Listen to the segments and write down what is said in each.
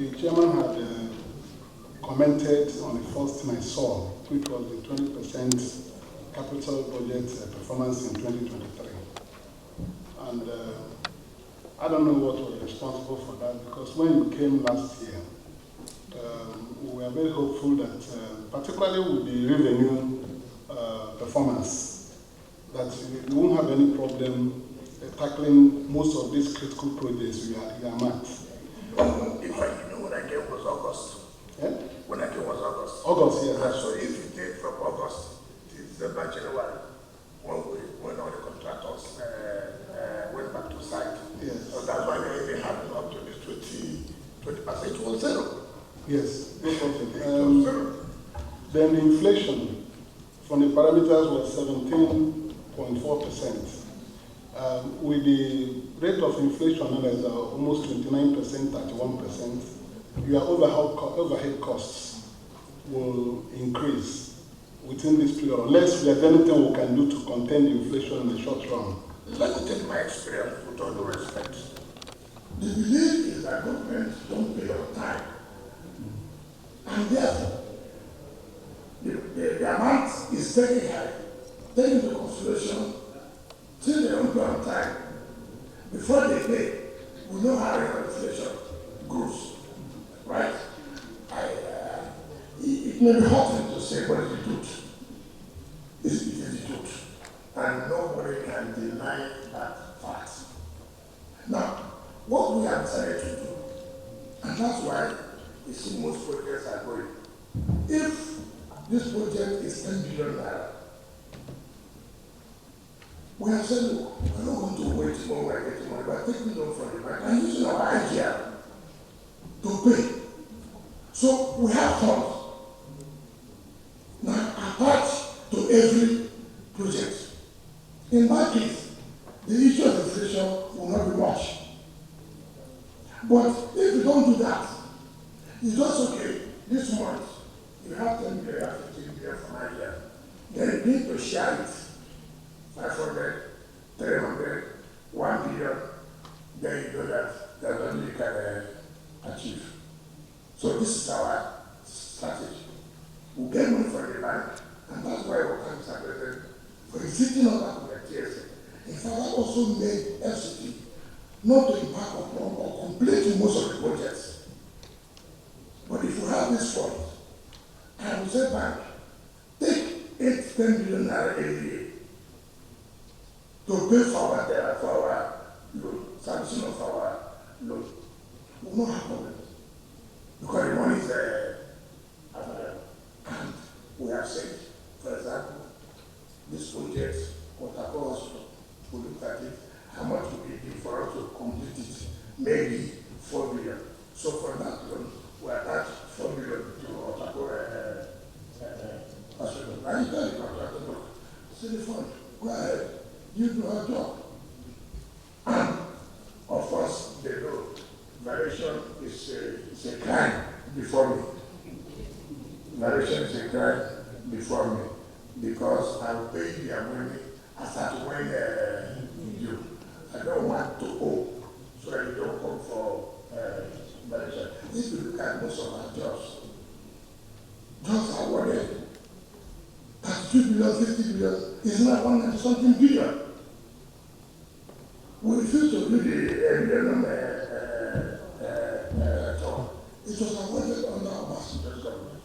the chairman had commented on the first thing I saw, which was the 20% capital budget performance in 2023. And I don't know what was responsible for that, because when you came last year, we were very hopeful that, particularly with the revenue performance, that we won't have any problem tackling most of these critical projects we are marked. In fact, you know, when I came was August. Yeah? When I came was August. August, yeah. That's so if you take from August to December, January, when all the contractors went back to site. Yes. So that's why they had up to this 20%. It was zero. Yes, no problem. It was zero. Then the inflation from the parameters was 17.4%. With the rate of inflation that is almost 29%, 31%, your overhead costs will increase within this period, unless there's anything we can do to contain the inflation in the short run. Let me tell you my experience with all due respect. The belief is that government don't pay on time. And therefore, the amount is very high. Take into consideration, till they don't pay on time, before they pay, we know how inflation grows, right? It may be hard to say what is the truth. It is the truth. And nobody can deny that fact. Now, what we have decided to do, and that's why you see most projects are going. If this project is 10 billion naira, we have said, look, we're not going to wait when we're getting money, we're taking loan from the bank and using our idea to pay. So we have funds now attached to every project. In that case, the issue of inflation will not be much. But if you don't do that, it's just okay. This month, you have 10 billion, 15 billion from Nigeria. Then you need to share it. 500, 300, 1 billion. Then you know that's what you can achieve. So this is our strategy. We get money from the bank, and that's why our banks are present for existing other TSA. In fact, that also made FCT not to impact upon or complete most of the projects. But if we have this fund, and we say bank, take 8-10 billion naira every year to pay for our loan, sanction of our loan, we will not have problem. Because the money is available. And we have said, for example, this project, Waterco Hospital, we looked at it, how much would it be for us to complete it? Maybe 4 billion. So for that loan, we attach 4 billion to Waterco Hospital. And you tell the contractor, look, see the fund, go ahead, you do our job. And of course, they know variation is a crime before me. Variation is a crime before me. Because I will pay their money as at when you do. I don't want to owe, so I don't come for variation. If you look at most of our jobs are awarded 32 billion, 50 billion, it's not 100 something billion. We refused to do the minimum job. It was awarded under our Ambassador's government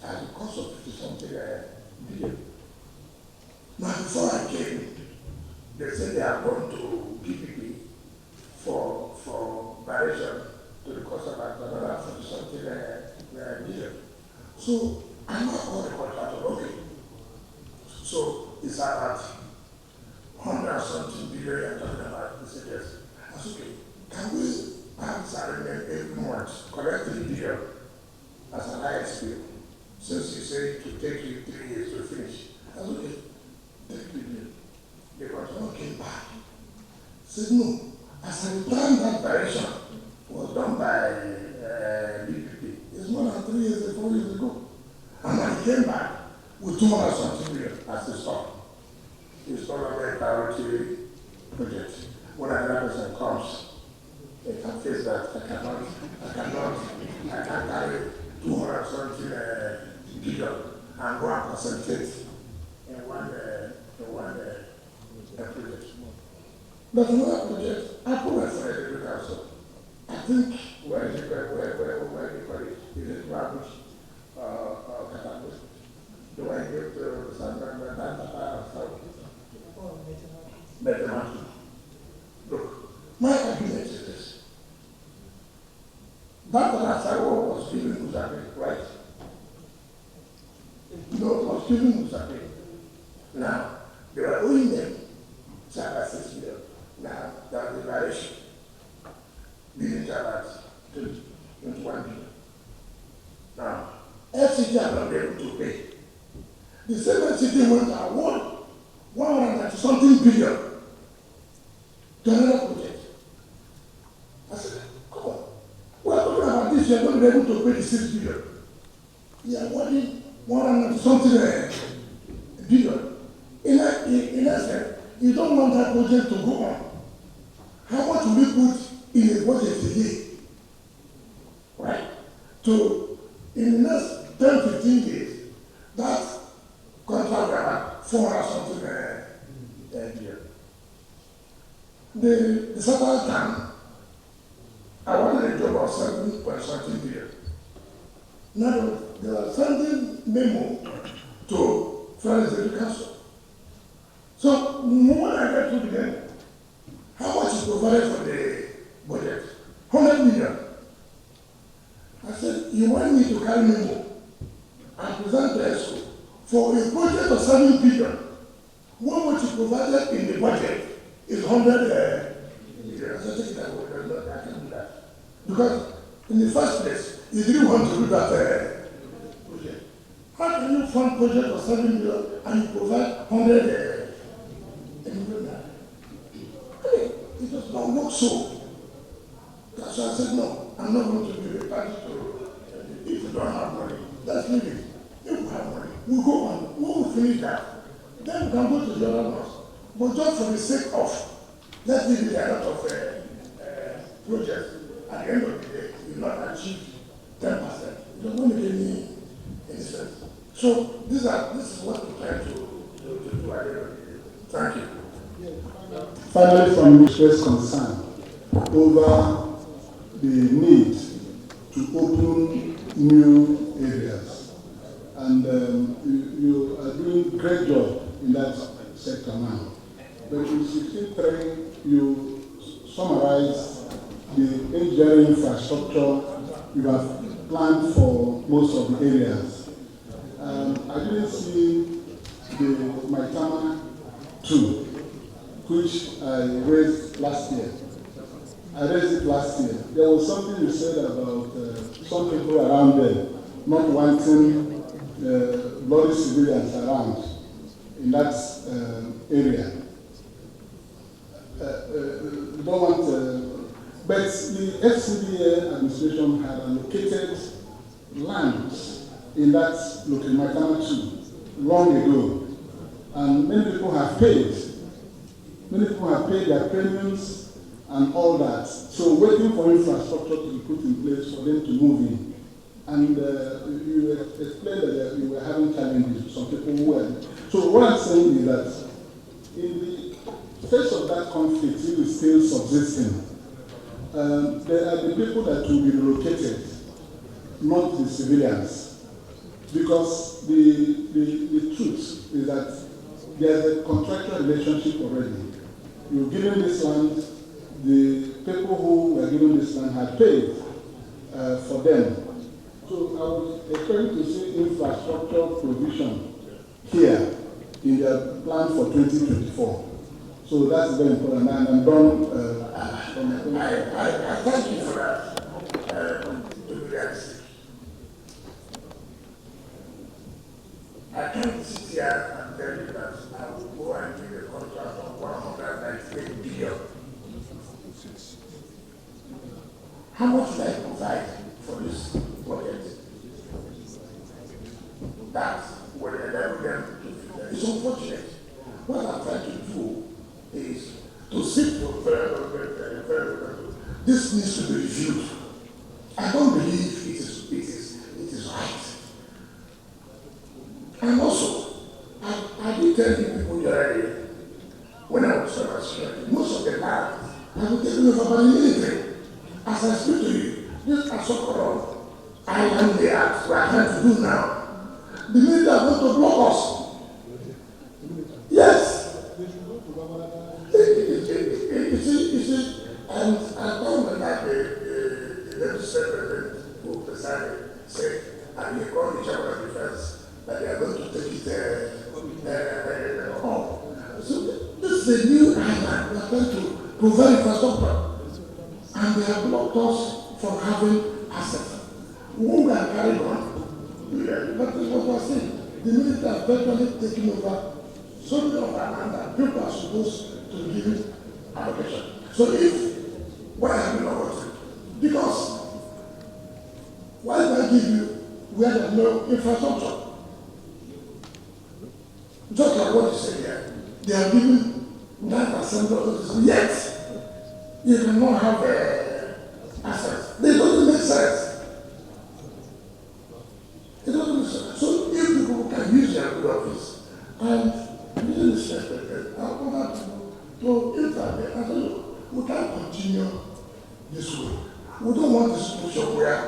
at the cost of 50 something billion. Now, before I came, they said they are going to PPP for variation to the cost of another 40 something billion. So I now called the contractor, okay. So it's about 100 something billion you're talking about. He said yes. I said, okay, can we have this arrangement every month, collect 3 billion as an ISP? Since you say it will take you 3 years to finish. I said, okay. The control came back. Said no. As I planned that direction was done by BPP. It's more than 3 years, 4 years ago. And when he came back with 200 something million as the stop. It's not a very priority project. When another person comes, they can face that I cannot or something billion and go and concentrate in one project. But another project, I put my friend in the council. I think where do you call it? Is it Rabbit or Catapult? Do I give to Sandra better money? Look, my argument is this. That Rasago was giving Musabe, right? No, was giving Musabe. Now, they were owing them 6 million. Now, that's the variation. Billion charges to 21 billion. Now, FCT are not able to pay. The same FCT went to award 190 something billion to another project. I said, come on. We are talking about this, you are not able to pay the 6 billion. You are awarding 190 something billion. In essence, you don't want that project to go on. How much will we put in a budget a year? Right? So, in the next 10, 15 years, that contract will have 400 something billion. The satellite dam, I wanted a job of 7 point something billion. Now, they are sending memo to Federal Executive Council. So, when I get to the end, how much is provided for the budget? 100 million. I said, you want me to carry memo and present to ESCO for a project of 7 billion. What much is provided in the budget is 100 million. I said, take it that way. I can do that. Because in the first place, you didn't want to do that project. How can you fund project of 7 million and you provide 100 million? It does not work so. That's why I said, no, I'm not going to be a party to if you don't have money. Let's leave it. If we have money, we'll go on. When we finish that, then we can go to the other ones. But just for the sake of, let's leave it a lot of projects. At the end of the day, you will not achieve 10%. It doesn't make any sense. So this is what we try to do at the end of the day. Thank you. Finally, from express concern over the need to open new areas. And you are doing a great job in that sector now. But in 16.3, you summarize the engineering infrastructure you have planned for most of the areas. I didn't see the Maitama 2, which I raised last year. I raised it last year. There was something you said about some people around there not wanting bloody civilians around in that area. They don't want, but the FCDA administration had allocated lands in that Maitama 2 long ago, and many people have paid. Many people have paid their premiums and all that. So waiting for infrastructure to be put in place for them to move in. And you explained that you were having challenges with some people who were. So what I'm saying is that in the face of that conflict, it is still subsisting. There are the people that will be relocated, not the civilians. Because the truth is that there's a contractual relationship already. You're given this land, the people who were given this land had paid for them. So I was expecting to see infrastructure provision here in their plan for 2024. So that's very important. And I'm done. I thank you for that. I can't sit here and tell you that I will go and give a contract of 198 billion. How much will I provide for this project? That's what I level them. It's unfortunate. What I'm trying to do is to seek for this needs to be reviewed. I don't believe it is right tell you people already, when I was security, most of the land have been taken over by the military. As I speak to you, this Asokoro Island they are trying to do now. The military are going to block us. Yes. You see, and I told them that the legislature who presided said, and they called the Chamber of Defense, that they are going to take it home. So this is a new island. We are trying to provide infrastructure. And they have blocked us from having access. Who can carry on? But this is what we're saying. The military are virtually taking over so many of our land that people are supposed to be given allocation. So if, why have you not got it? Because why do I give you where there's no infrastructure? Just like what you said here, they are giving 9% of this, yet you cannot have access. It doesn't make sense. It doesn't make sense. So if people can use their good office and really respect it, I want to intervene and say, look, we can't continue this way. We don't want a situation where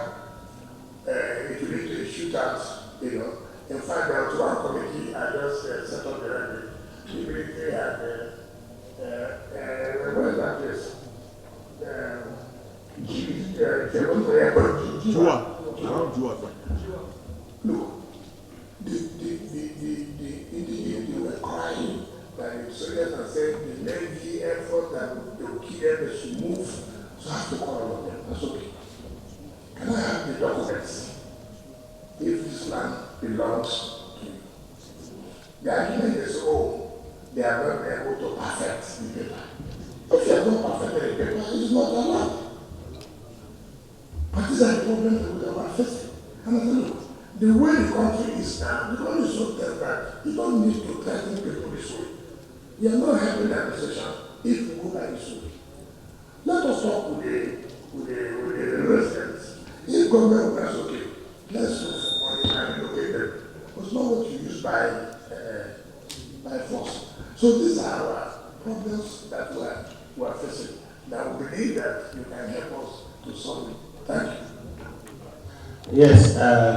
it will lead to a shootout, you know. In fact, there was one committee I just set up the record. The military had, what is that place? Look, they were crying that the soldiers are saying the Navy effort that they will kill them, they should move. So I have to call all of them. That's okay. Can I have the documents? If this land belongs to you. The argument is, oh, they are not able to perfect the paper. If you are not perfected the paper, it is not their land. But these are the problems that we are facing. And I said, look, the way the country is now, the country is so dead that you don't need to threaten people this way. You are not helping the administration if you go by this way. Let us talk with the residents. If government was okay, let's look for money and relocate them. It's not what you use by force. So these are our problems that we are facing. Now we believe that you can help us to solve it. Thank you. Yes.